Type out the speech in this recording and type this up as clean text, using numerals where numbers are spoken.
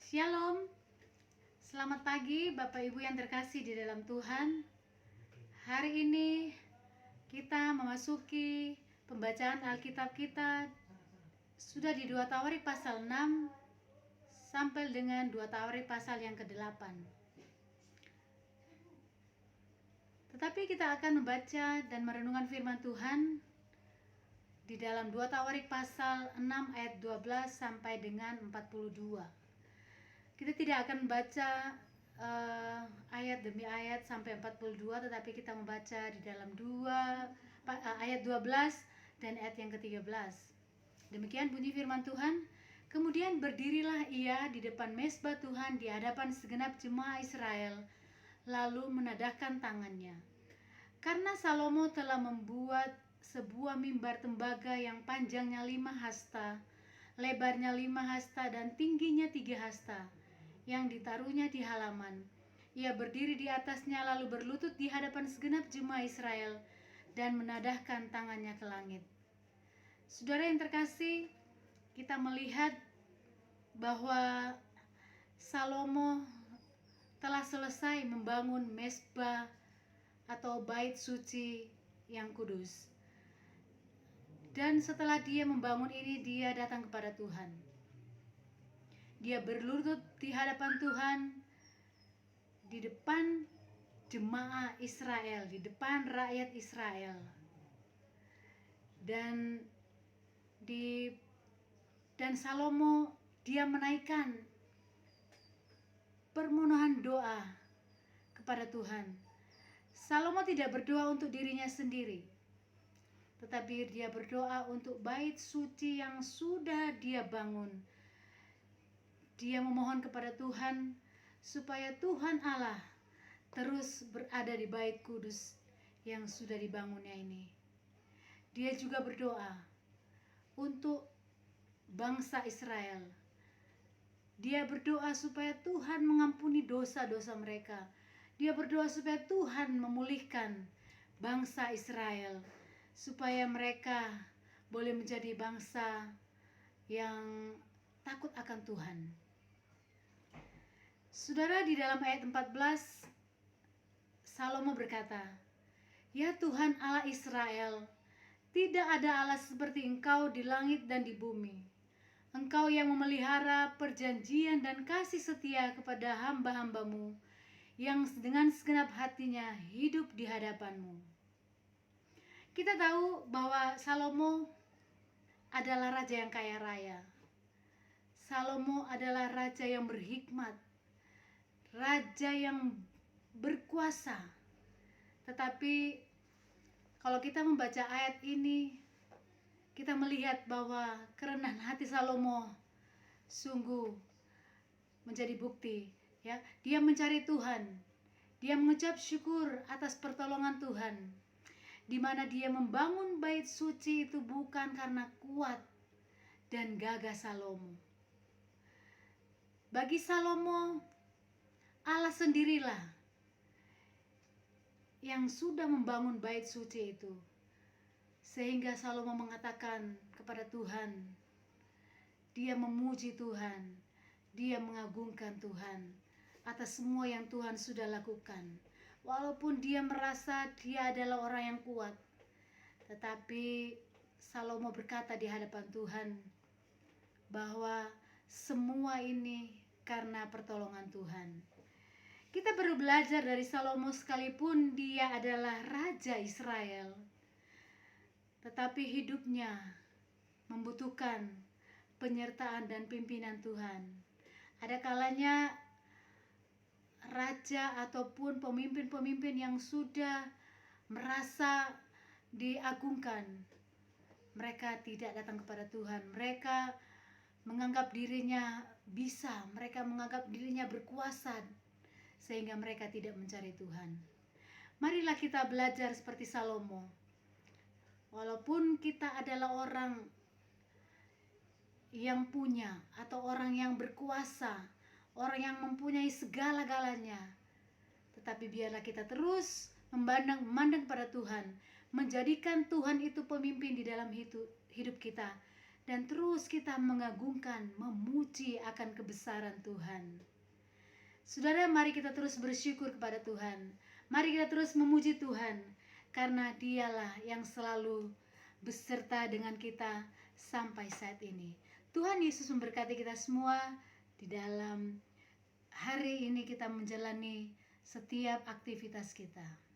Shalom, selamat pagi Bapak Ibu yang terkasih di dalam Tuhan. Hari ini kita memasuki pembacaan Alkitab kita sudah di 2 Tawarik pasal 6 sampai dengan 2 Tawarik pasal yang ke-8. Tetapi kita akan membaca dan merenungkan firman Tuhan di dalam 2 Tawarik pasal 6 ayat 12 sampai dengan 42. Kita tidak akan membaca ayat demi ayat sampai 42, tetapi kita membaca di dalam ayat 12 dan ayat yang ke-13. Demikian bunyi firman Tuhan. Kemudian berdirilah ia di depan mezbah Tuhan di hadapan segenap jemaah Israel, lalu menadahkan tangannya. Karena Salomo telah membuat sebuah mimbar tembaga yang panjangnya 5 hasta, lebarnya 5 hasta dan tingginya 3 hasta, yang ditaruhnya di halaman. Ia berdiri di atasnya lalu berlutut di hadapan segenap jemaah Israel dan menadahkan tangannya ke langit. Saudara yang terkasih, kita melihat bahwa Salomo telah selesai membangun mezbah atau bait suci yang kudus. Dan setelah dia membangun ini, dia datang kepada Tuhan. Dia berlutut di hadapan Tuhan, di depan jemaah Israel, di depan rakyat Israel. Dan Salomo dia menaikkan permohonan doa kepada Tuhan. Salomo tidak berdoa untuk dirinya sendiri, tetapi dia berdoa untuk bait suci yang sudah dia bangun. Dia memohon kepada Tuhan supaya Tuhan Allah terus berada di bait kudus yang sudah dibangunnya ini. Dia juga berdoa untuk bangsa Israel. Dia berdoa supaya Tuhan mengampuni dosa-dosa mereka. Dia berdoa supaya Tuhan memulihkan bangsa Israel, supaya mereka boleh menjadi bangsa yang takut akan Tuhan. Saudara, di dalam ayat 14 Salomo berkata, "Ya Tuhan Allah Israel, tidak ada Allah seperti Engkau di langit dan di bumi. Engkau yang memelihara perjanjian dan kasih setia kepada hamba-hambamu yang dengan segenap hatinya hidup di hadapan-Mu." Kita tahu bahwa Salomo adalah raja yang kaya raya. Salomo adalah raja yang berhikmat, raja yang berkuasa. Tetapi kalau kita membaca ayat ini, kita melihat bahwa kerendahan hati Salomo sungguh menjadi bukti, ya. Dia mencari Tuhan. Dia mengucap syukur atas pertolongan Tuhan, di mana dia membangun bait suci itu bukan karena kuat dan gagah Salomo. Bagi Salomo, Allah sendirilah yang sudah membangun bait suci itu, sehingga Salomo mengatakan kepada Tuhan, dia memuji Tuhan, dia mengagungkan Tuhan atas semua yang Tuhan sudah lakukan. Walaupun dia merasa dia adalah orang yang kuat, tetapi Salomo berkata di hadapan Tuhan bahwa semua ini karena pertolongan Tuhan. Kita perlu belajar dari Salomo sekalipun dia adalah raja Israel, tetapi hidupnya membutuhkan penyertaan dan pimpinan Tuhan. Ada kalanya raja ataupun pemimpin-pemimpin yang sudah merasa diagungkan, mereka tidak datang kepada Tuhan. Mereka menganggap dirinya bisa, mereka menganggap dirinya berkuasa, sehingga mereka tidak mencari Tuhan. Marilah kita belajar seperti Salomo. Walaupun kita adalah orang yang punya atau orang yang berkuasa, orang yang mempunyai segala-galanya, tetapi biarlah kita terus memandang pada Tuhan, menjadikan Tuhan itu pemimpin di dalam hidup kita, dan terus kita mengagungkan, memuji akan kebesaran Tuhan. Saudara, mari kita terus bersyukur kepada Tuhan. Mari kita terus memuji Tuhan, karena Dialah yang selalu beserta dengan kita sampai saat ini. Tuhan Yesus memberkati kita semua di dalam hari ini kita menjalani setiap aktivitas kita.